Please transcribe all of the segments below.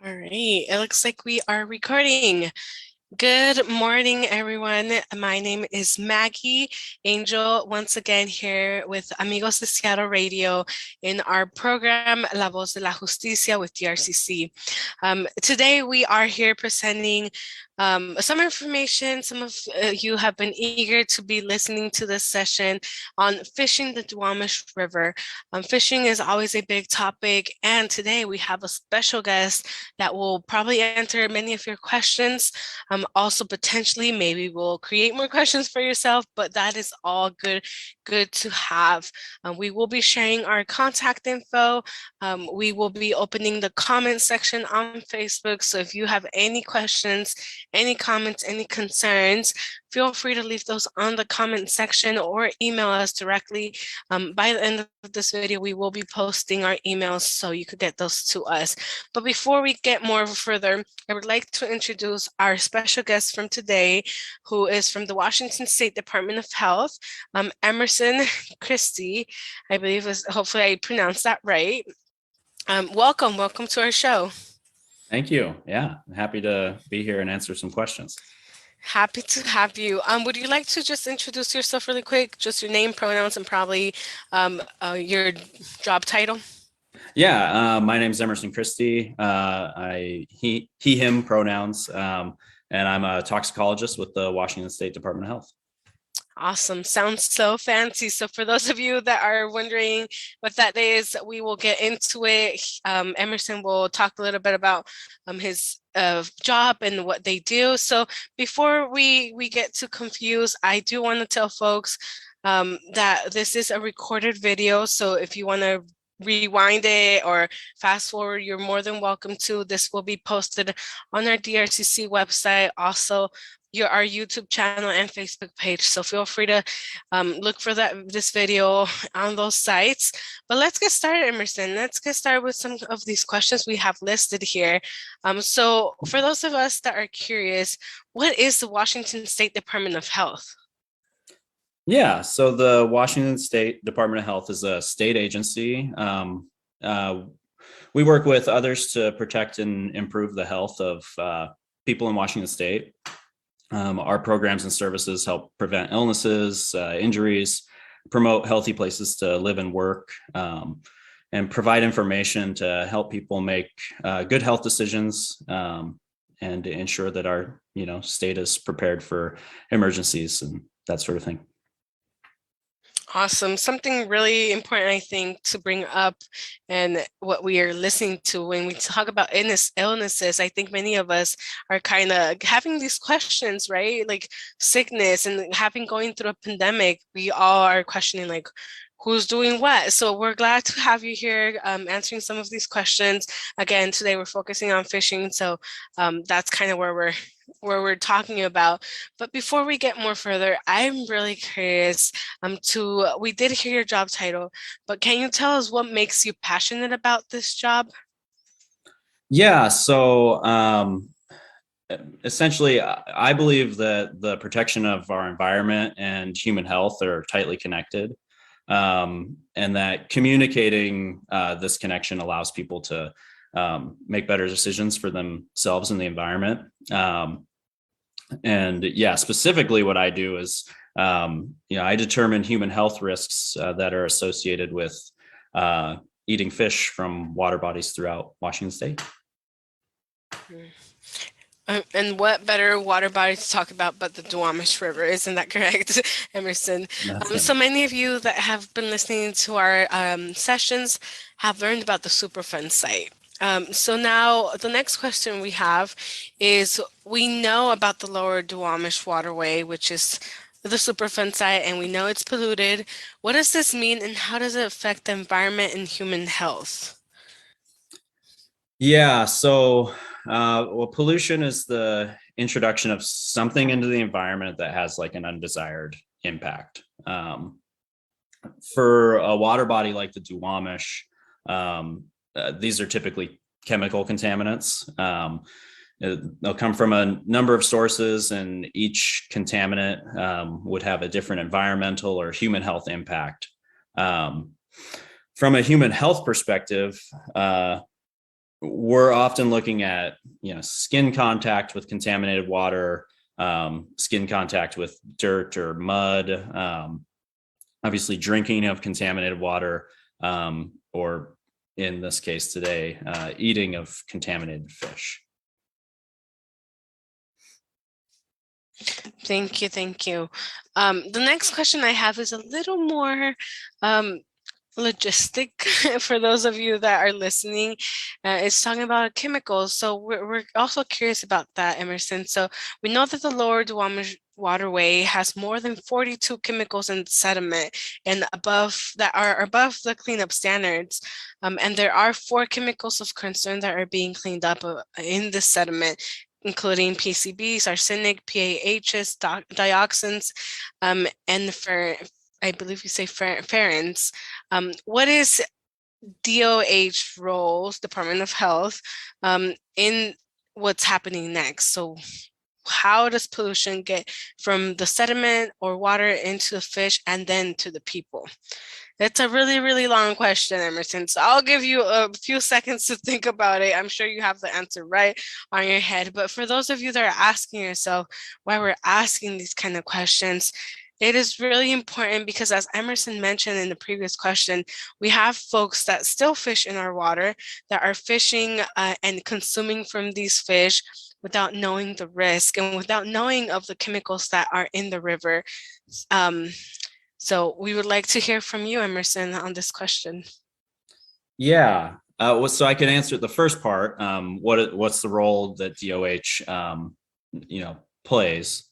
All right, it looks like we are recording. Good morning, everyone. My name is Maggie Angel, once again here with Amigos de Seattle Radio in our program La Voz de la Justicia with DRCC. Today we are here presenting some information. Some of you have been eager to be listening to this session on fishing the Duwamish River. Fishing is always a big topic, and today we have a special guest that will probably answer many of your questions. Also, potentially, maybe we'll create more questions for yourself, but that is all good to have. We will be sharing our contact info. We will be opening the comment section on Facebook. So if you have any questions, any comments, any concerns, feel free to leave those on the comment section or email us directly. By the end of this video, we will be posting our emails so you could get those to us. But before we get more further, I would like to introduce our special guest from today, who is from the Washington State Department of Health, Emerson Christie. I believe hopefully I pronounced that right. Welcome to our show. Thank you. Yeah, I'm happy to be here and answer some questions. Happy to have you. Would you like to just introduce yourself really quick, just your name, pronouns, and probably your job title? Yeah, my name is Emerson Christie. He, him pronouns, and I'm a toxicologist with the Washington State Department of Health. Awesome. Sounds so fancy. So for those of you that are wondering what that is, we will get into it. Emerson will talk a little bit about his job and what they do. So before we get too confused, I do want to tell folks that this is a recorded video. So if you want to rewind it or fast forward, you're more than welcome to. This will be posted on our DRCC website, also our YouTube channel and Facebook page. So feel free to look for this video on those sites. But let's get started, Emerson. Let's get started with some of these questions we have listed here. So for those of us that are curious, what is the Washington State Department of Health? Yeah, so the Washington State Department of Health is a state agency. We work with others to protect and improve the health of people in Washington State. Our programs and services help prevent illnesses, injuries, promote healthy places to live and work, and provide information to help people make good health decisions and to ensure that our state is prepared for emergencies and that sort of thing. Awesome. Something really important, I think, to bring up and what we are listening to when we talk about illnesses. I think many of us are kind of having these questions, right? Like sickness and going through a pandemic, we all are questioning like, who's doing what? So we're glad to have you here answering some of these questions. Again, today we're focusing on fishing. So that's kind of where we're talking about. But before we get more further, I'm really curious we did hear your job title, but can you tell us what makes you passionate about this job? Yeah, so essentially, I believe that the protection of our environment and human health are tightly connected, and that communicating this connection allows people to make better decisions for themselves and the environment. And yeah, specifically what I do is, I determine human health risks that are associated with eating fish from water bodies throughout Washington State. And what better water body to talk about but the Duwamish River, isn't that correct, Emerson? So many of you that have been listening to our sessions have learned about the Superfund site. So now the next question we have is, we know about the lower Duwamish waterway, which is the Superfund site, and we know it's polluted. What does this mean, and how does it affect the environment and human health? Yeah, so pollution is the introduction of something into the environment that has like an undesired impact. For a water body like the Duwamish, these are typically chemical contaminants. They'll come from a number of sources, and each contaminant would have a different environmental or human health impact. From a human health perspective, we're often looking at, skin contact with contaminated water, skin contact with dirt or mud, obviously drinking of contaminated water, or in this case today, eating of contaminated fish. Thank you. Thank you. The next question I have is a little more logistic for those of you that are listening. It's talking about chemicals. So we're also curious about that, Emerson. So we know that the lower Duwamish waterway has more than 42 chemicals in sediment and above that are above the cleanup standards. And there are 4 chemicals of concern that are being cleaned up in the sediment, including PCBs, arsenic, PAHs, dioxins, and for, I believe you say ferrins. What is DOH roles, Department of Health, in what's happening next? So how does pollution get from the sediment or water into the fish and then to the people? That's a really, really long question, Emerson. So I'll give you a few seconds to think about it. I'm sure you have the answer right on your head. But for those of you that are asking yourself why we're asking these kind of questions, it is really important because, as Emerson mentioned in the previous question, we have folks that still fish in our water, that are fishing and consuming from these fish without knowing the risk and without knowing of the chemicals that are in the river. So we would like to hear from you, Emerson, on this question. Yeah. So I can answer the first part. What's the role that DOH, plays,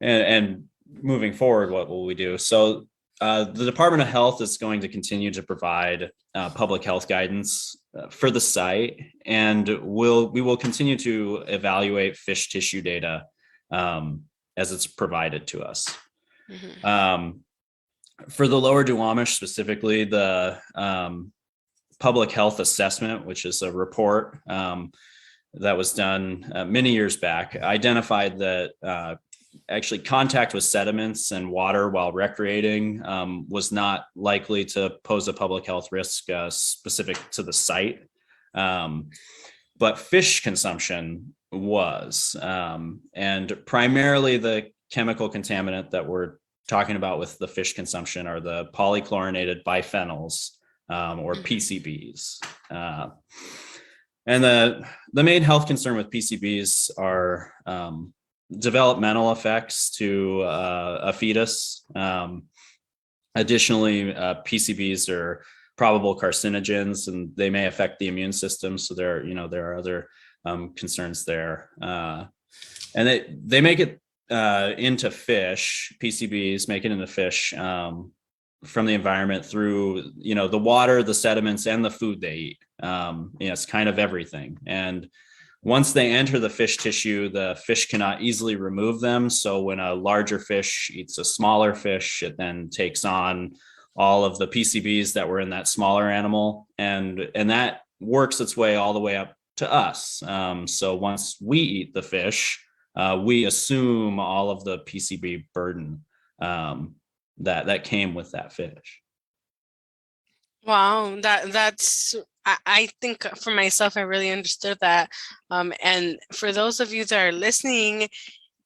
and moving forward, what will we do? So the Department of Health is going to continue to provide public health guidance for the site, and we will continue to evaluate fish tissue data as it's provided to us. Mm-hmm. For the lower Duwamish specifically, the public health assessment, which is a report that was done many years back, identified that actually contact with sediments and water while recreating was not likely to pose a public health risk specific to the site. But fish consumption was, and primarily the chemical contaminant that we're talking about with the fish consumption are the polychlorinated biphenyls, or PCBs. And the main health concern with PCBs are developmental effects to a fetus. Additionally, PCBs are probable carcinogens, and they may affect the immune system. So there are other concerns there, and they make it into fish. PCBs make it into fish from the environment through the water, the sediments, and the food they eat. It's kind of everything. And once they enter the fish tissue, the fish cannot easily remove them. So when a larger fish eats a smaller fish, it then takes on all of the PCBs that were in that smaller animal, and that works its way all the way up to us. So once we eat the fish, we assume all of the PCB burden that came with that fish. Wow, that's I think for myself, I really understood that. And for those of you that are listening,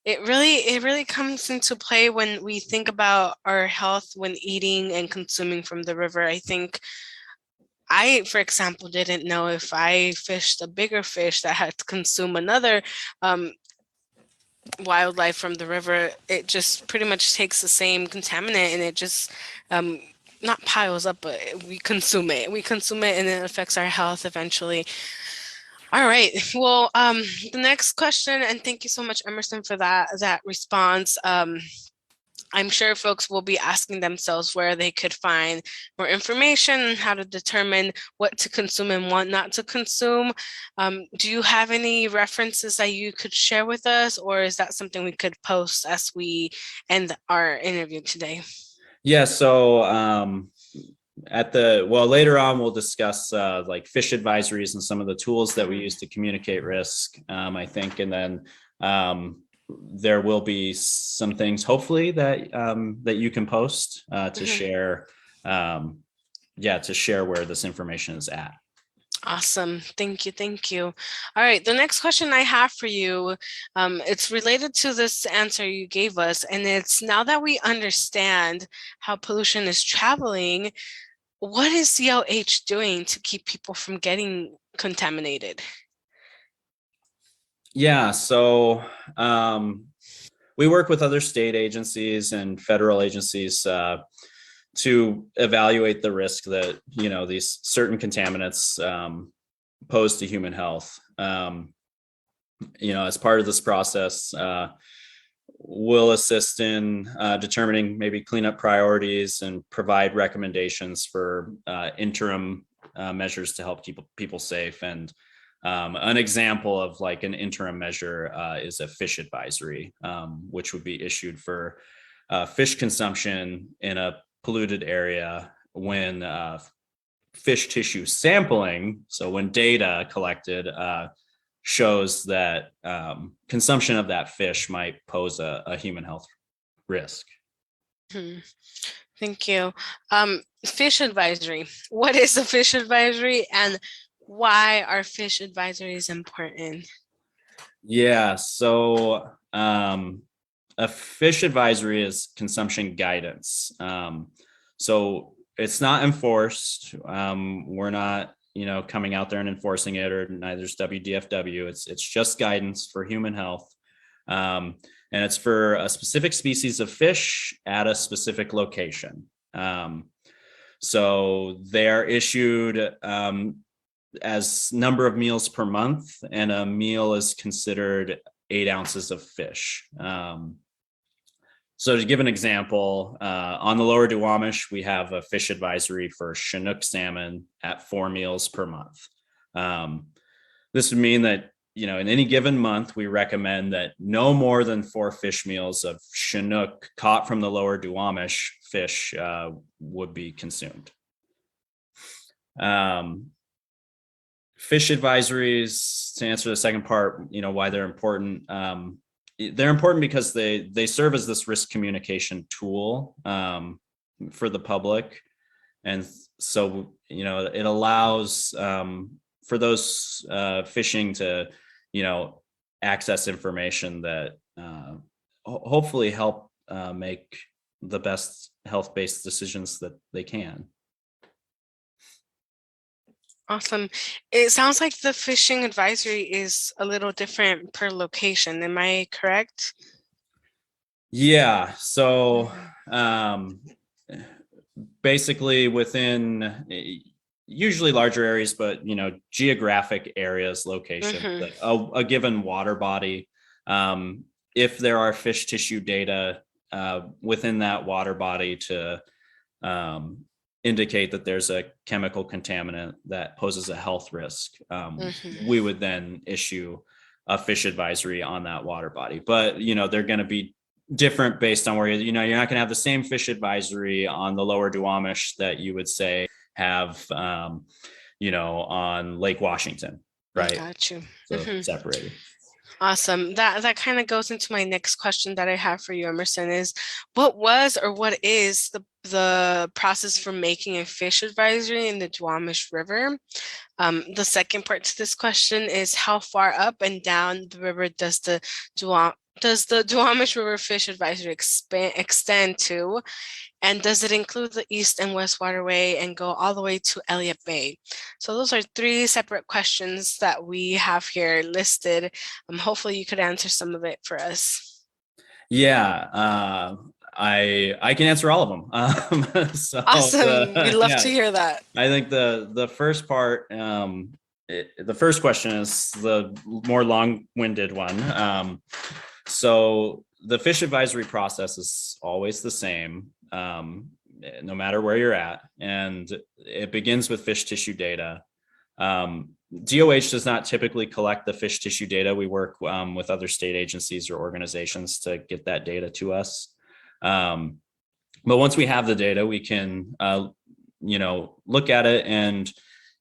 it really comes into play when we think about our health when eating and consuming from the river. I think I, for example, didn't know if I fished a bigger fish that had to consume another wildlife from the river, it just pretty much takes the same contaminant and it just not piles up, but we consume it and it affects our health eventually. All right, well, the next question, and thank you so much, Emerson, for that response. I'm sure folks will be asking themselves where they could find more information on how to determine what to consume and what not to consume. Do you have any references that you could share with us, or is that something we could post as we end our interview today? Yeah, so later on we'll discuss like fish advisories and some of the tools that we use to communicate risk, I think, and then there will be some things hopefully that you can post to share, to share where this information is at. Awesome. Thank you. Thank you. All right. The next question I have for you, it's related to this answer you gave us. And it's now that we understand how pollution is traveling, what is CLH doing to keep people from getting contaminated? Yeah, so we work with other state agencies and federal agencies to evaluate the risk that these certain contaminants pose to human health. As part of this process, we'll assist in determining maybe cleanup priorities and provide recommendations for interim measures to help keep people safe. And an example of like an interim measure is a fish advisory, which would be issued for fish consumption in a polluted area when fish tissue sampling, so when data collected shows that consumption of that fish might pose a human health risk. Thank you. Fish advisory. What is a fish advisory and why are fish advisories important? Yeah, so a fish advisory is consumption guidance. So it's not enforced. We're not, coming out there and enforcing it, or neither is WDFW. It's just guidance for human health. And it's for a specific species of fish at a specific location. So they are issued as number of meals per month, and a meal is considered 8 ounces of fish. So to give an example, on the lower Duwamish, we have a fish advisory for Chinook salmon at 4 meals per month. This would mean that, in any given month, we recommend that no more than 4 fish meals of Chinook caught from the lower Duwamish fish would be consumed. Fish advisories, to answer the second part, why they're important. They're important because they serve as this risk communication tool for the public. And so, it allows for those fishing to, access information that hopefully help make the best health-based decisions that they can. Awesome. It sounds like the fishing advisory is a little different per location. Am I correct? Yeah. So basically within usually larger areas, but geographic areas, location, like a given water body, if there are fish tissue data within that water body to indicate that there's a chemical contaminant that poses a health risk, we would then issue a fish advisory on that water body. But they're going to be different based on where you're not going to have the same fish advisory on the lower Duwamish that you would say have on Lake Washington, right? Got you. So separated. Awesome. That kind of goes into my next question that I have for you, Emerson, is what was or what is the process for making a fish advisory in the Duwamish River? The second part to this question is how far up and down the river does the Duwamish River Fish Advisory extend to? And does it include the East and West Waterway and go all the way to Elliott Bay? So those are 3 separate questions that we have here listed. Hopefully you could answer some of it for us. Yeah, I can answer all of them. So awesome. We'd love to hear that. I think the first part, the first question is the more long-winded one. So the fish advisory process is always the same, no matter where you're at, and it begins with fish tissue data. DOH does not typically collect the fish tissue data. We work with other state agencies or organizations to get that data to us. But once we have the data, we can, look at it, and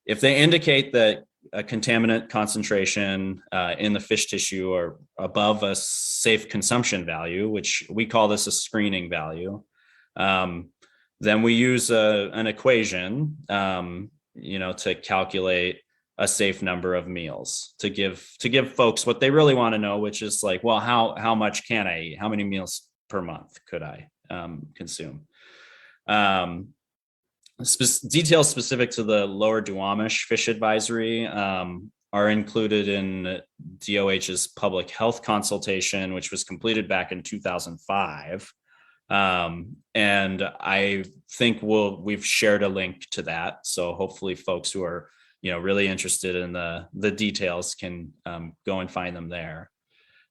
if they indicate that a contaminant concentration in the fish tissue are above a safe consumption value, which we call this a screening value, then we use an equation, to calculate a safe number of meals to give folks what they really want to know, which is like, well, how much can I eat? How many meals per month could I consume? Details specific to the Lower Duwamish Fish Advisory are included in DOH's public health consultation, which was completed back in 2005. And I think we've shared a link to that. So hopefully folks who are, really interested in the details can go and find them there.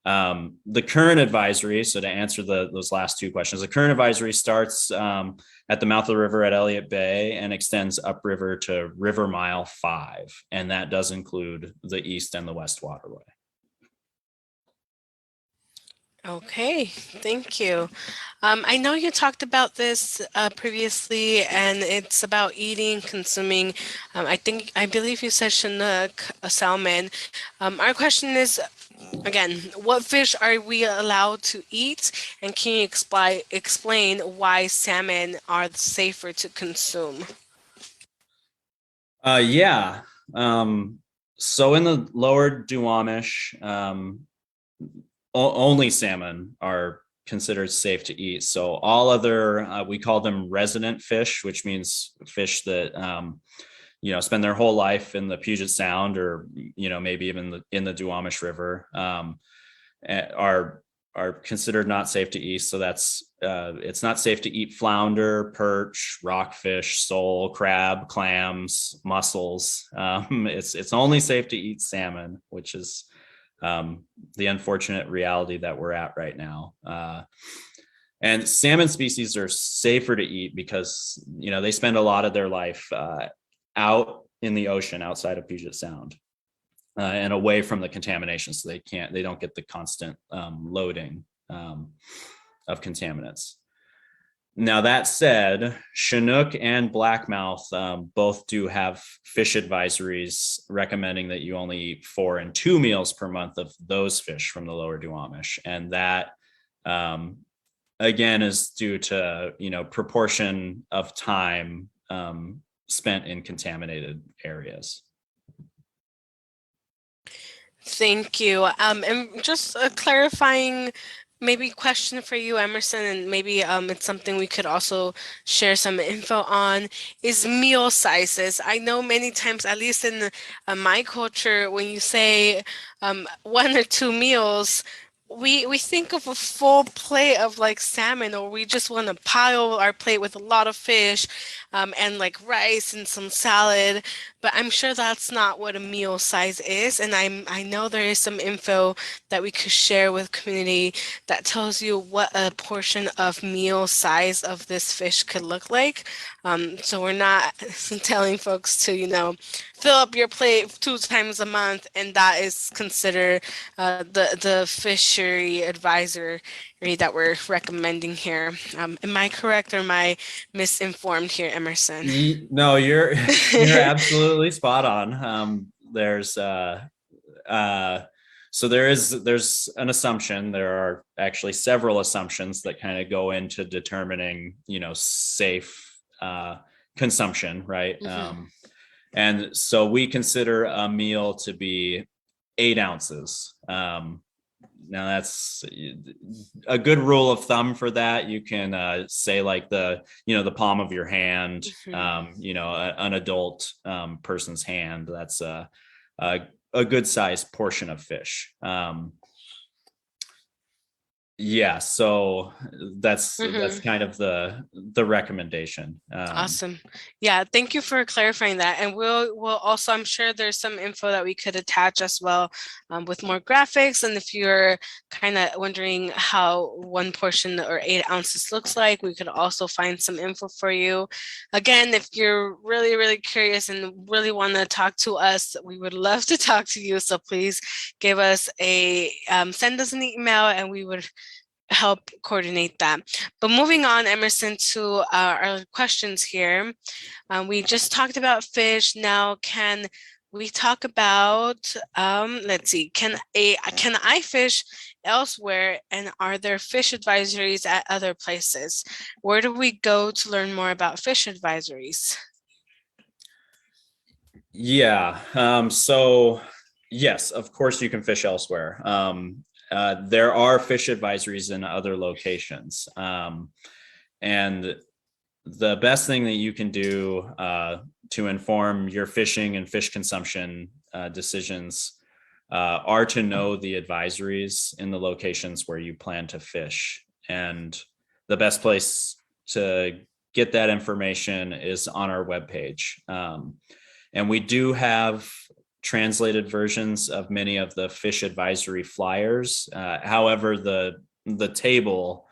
The current advisory, so to answer those last two questions, the current advisory starts at the mouth of the river at Elliott Bay and extends upriver to River Mile 5. And that does include the East and the West Waterway. Okay, thank you. I know you talked about this previously, and it's about eating, consuming. I believe you said Chinook, salmon. Our question is, again, what fish are we allowed to eat, and can you explain why salmon are safer to consume? Yeah. So in the Lower Duwamish, only salmon are considered safe to eat. So all other, we call them resident fish, which means fish that, spend their whole life in the Puget Sound or, maybe even in the Duwamish River, are considered not safe to eat. So that's, it's not safe to eat flounder, perch, rockfish, sole, crab, clams, mussels. It's only safe to eat salmon, which is the unfortunate reality that we're at right now. And salmon species are safer to eat because, they spend a lot of their life out in the ocean outside of Puget Sound and away from the contamination. So they don't get the constant loading of contaminants. Now, that said, Chinook and blackmouth both do have fish advisories recommending that you only eat 4 and 2 meals per month of those fish from the Lower Duwamish. And that, again, is due to, proportion of time spent in contaminated areas. Thank you. And just a clarifying maybe question for you, Emerson, and maybe it's something we could also share some info on, is meal sizes. I know many times, at least in my culture, when you say 1 or 2 meals, we think of a full plate of like salmon, or we just want to pile our plate with a lot of fish and like rice and some salad. But I'm sure that's not what a meal size is. And I know there is some info that we could share with community that tells you what a portion of meal size of this fish could look like. So we're not telling folks to, fill up your plate 2 times a month, and that is considered the fishery advisory that we're recommending here. Am I correct, or am I misinformed here, Emerson? No, you're absolutely spot on. There's an assumption. There are actually several assumptions that kind of go into determining, safe consumption, right? Mm-hmm. And so we consider a meal to be 8 ounces. Now that's a good rule of thumb for that. You can say like the palm of your hand, mm-hmm. An adult person's hand. That's a good size portion of fish. Yeah, so that's kind of the recommendation. Awesome. Yeah, thank you for clarifying that. And we'll also, I'm sure there's some info that we could attach as well with more graphics. And if you're kind of wondering how 1 portion or 8 ounces looks like, we could also find some info for you. Again, if you're really, really curious and really want to talk to us, we would love to talk to you. So please give us send us an email, and we would help coordinate that. But moving on, Emerson, to our questions here. We just talked about fish. Now, can we talk about, let's see, can I fish elsewhere, and are there fish advisories at other places? Where do we go to learn more about fish advisories? Yeah. So yes, of course you can fish elsewhere. There are fish advisories in other locations. And the best thing that you can do to inform your fishing and fish consumption decisions are to know the advisories in the locations where you plan to fish. And the best place to get that information is on our webpage. And we do have translated versions of many of the fish advisory flyers. However, the table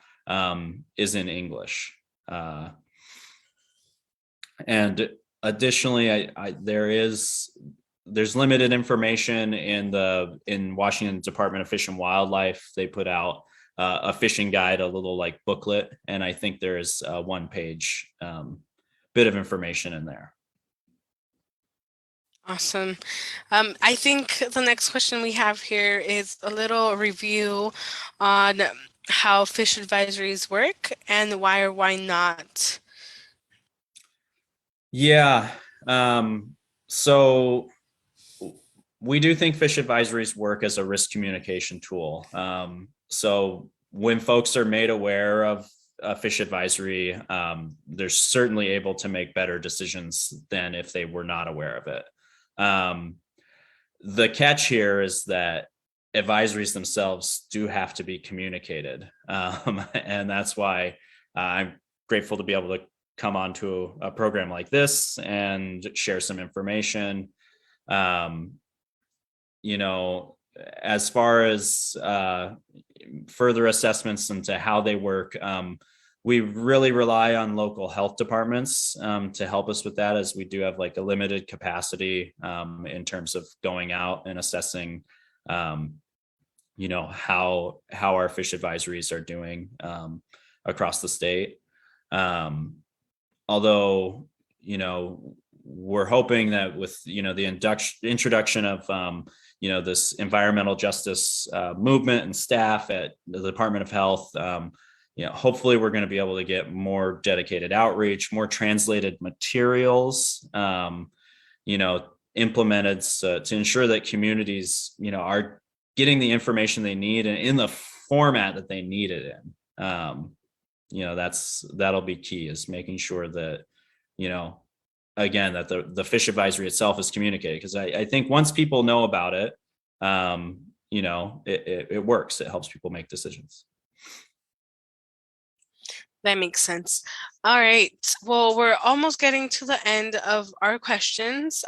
is in English. And additionally, there's limited information in Washington Department of Fish and Wildlife. They put out a fishing guide, a little like booklet, and I think there's a 1-page bit of information in there. Awesome. I think the next question we have here is a little review on how fish advisories work and why or why not. Yeah. So we do think fish advisories work as a risk communication tool. So when folks are made aware of a fish advisory, they're certainly able to make better decisions than if they were not aware of it. The catch here is that advisories themselves do have to be communicated. And that's why I'm grateful to be able to come onto a program like this and share some information. As far as further assessments into how they work, we really rely on local health departments to help us with that, as we do have like a limited capacity in terms of going out and assessing, how our fish advisories are doing across the state. Although, we're hoping that with, the introduction of, this environmental justice movement and staff at the Department of Health, hopefully we're going to be able to get more dedicated outreach, more translated materials, implemented to ensure that communities, are getting the information they need and in the format that they need it in. That'll be key, is making sure that, again, that the fish advisory itself is communicated. Because I think once people know about it, it works. It helps people make decisions. That makes sense. All right. Well, we're almost getting to the end of our questions.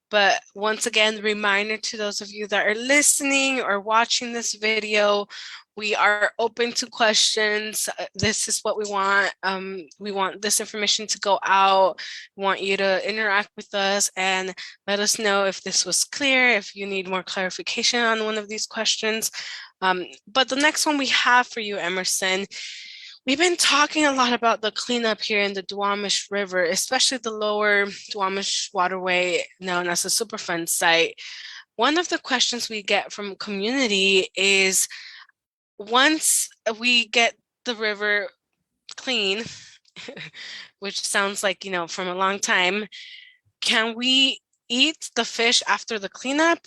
But once again, reminder to those of you that are listening or watching this video, we are open to questions. This is what we want. We want this information to go out. We want you to interact with us and let us know if this was clear, if you need more clarification on one of these questions. But the next one we have for you, Emerson, we've been talking a lot about the cleanup here in the Duwamish River, especially the lower Duwamish waterway known as the Superfund site. One of the questions we get from community is, once we get the river clean, which sounds like, from a long time, can we eat the fish after the cleanup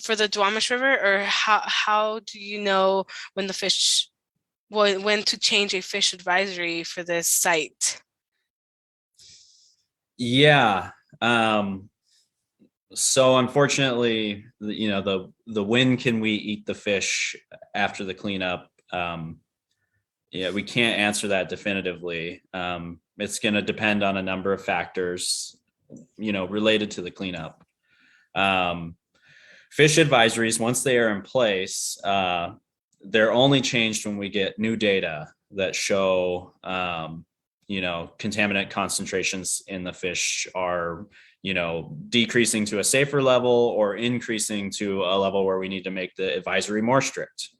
for the Duwamish River? Or how do you know when when to change a fish advisory for this site? Yeah. So unfortunately, the when can we eat the fish after the cleanup? We can't answer that definitively. It's going to depend on a number of factors, related to the cleanup. Fish advisories, once they are in place, they're only changed when we get new data that show, contaminant concentrations in the fish are, decreasing to a safer level or increasing to a level where we need to make the advisory more strict.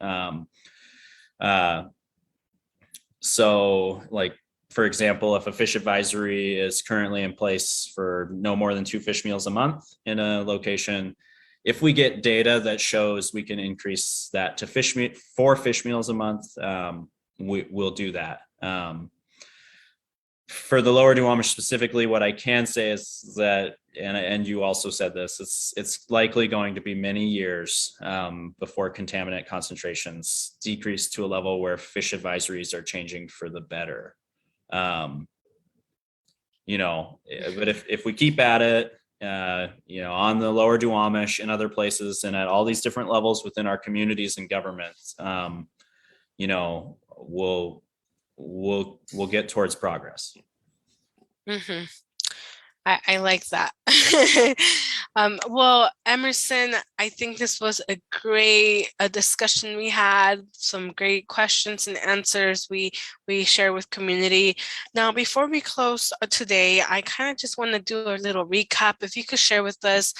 So, like, for example, if a fish advisory is currently in place for no more than 2 fish meals a month in a location, if we get data that shows we can increase that to 4 fish meals a month, we'll do that. for the Lower Duwamish specifically, what I can say is that, and you also said this, it's likely going to be many years before contaminant concentrations decrease to a level where fish advisories are changing for the better. You know, but if we keep at it, you know, on the Lower Duwamish and other places and at all these different levels within our communities and governments, you know, we'll get towards progress. Mm-hmm. I like that. Well, Emerson, I think this was a great discussion we had, some great questions and answers we share with community. Now, before we close today, I kind of just want to do a little recap. If you could share with us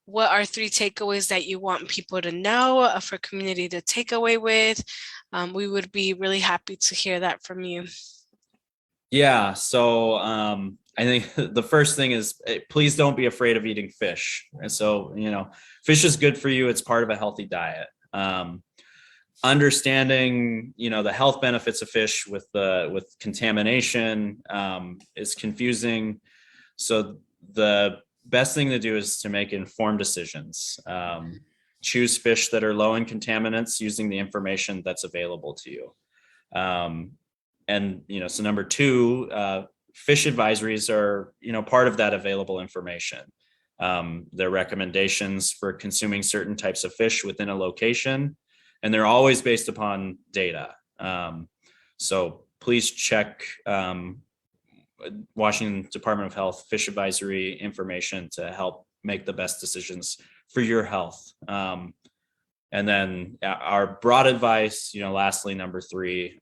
what are 3 takeaways that you want people to know for community to take away with, we would be really happy to hear that from you. Yeah, so I think the first thing is please don't be afraid of eating fish. And so, you know, fish is good for you. It's part of a healthy diet. Understanding, you know, the health benefits of fish with contamination is confusing. So the best thing to do is to make informed decisions. Choose fish that are low in contaminants using the information that's available to you. And, you know, so number 2, fish advisories are, you know, part of that available information. They're recommendations for consuming certain types of fish within a location, and they're always based upon data. So please check Washington Department of Health fish advisory information to help make the best decisions for your health. And then our broad advice, you know, lastly, number 3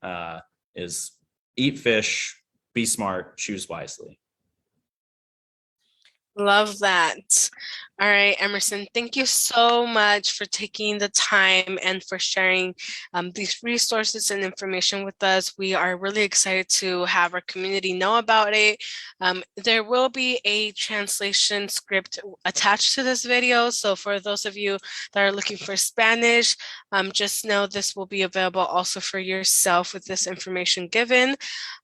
is eat fish, be smart, choose wisely. Love that. All right, Emerson, thank you so much for taking the time and for sharing these resources and information with us. We are really excited to have our community know about it. There will be a translation script attached to this video. So for those of you that are looking for Spanish, just know this will be available also for yourself with this information given.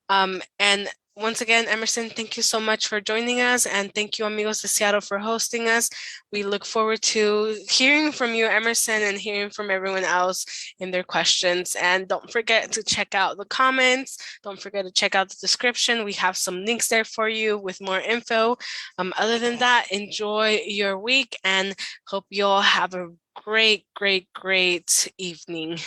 And once again, Emerson, thank you so much for joining us, and thank you, Amigos de Seattle, for hosting us. We look forward to hearing from you, Emerson, and hearing from everyone else in their questions. And don't forget to check out the comments. Don't forget to check out the description. We have some links there for you with more info. Other than that, enjoy your week and hope you all have a great, great, great evening.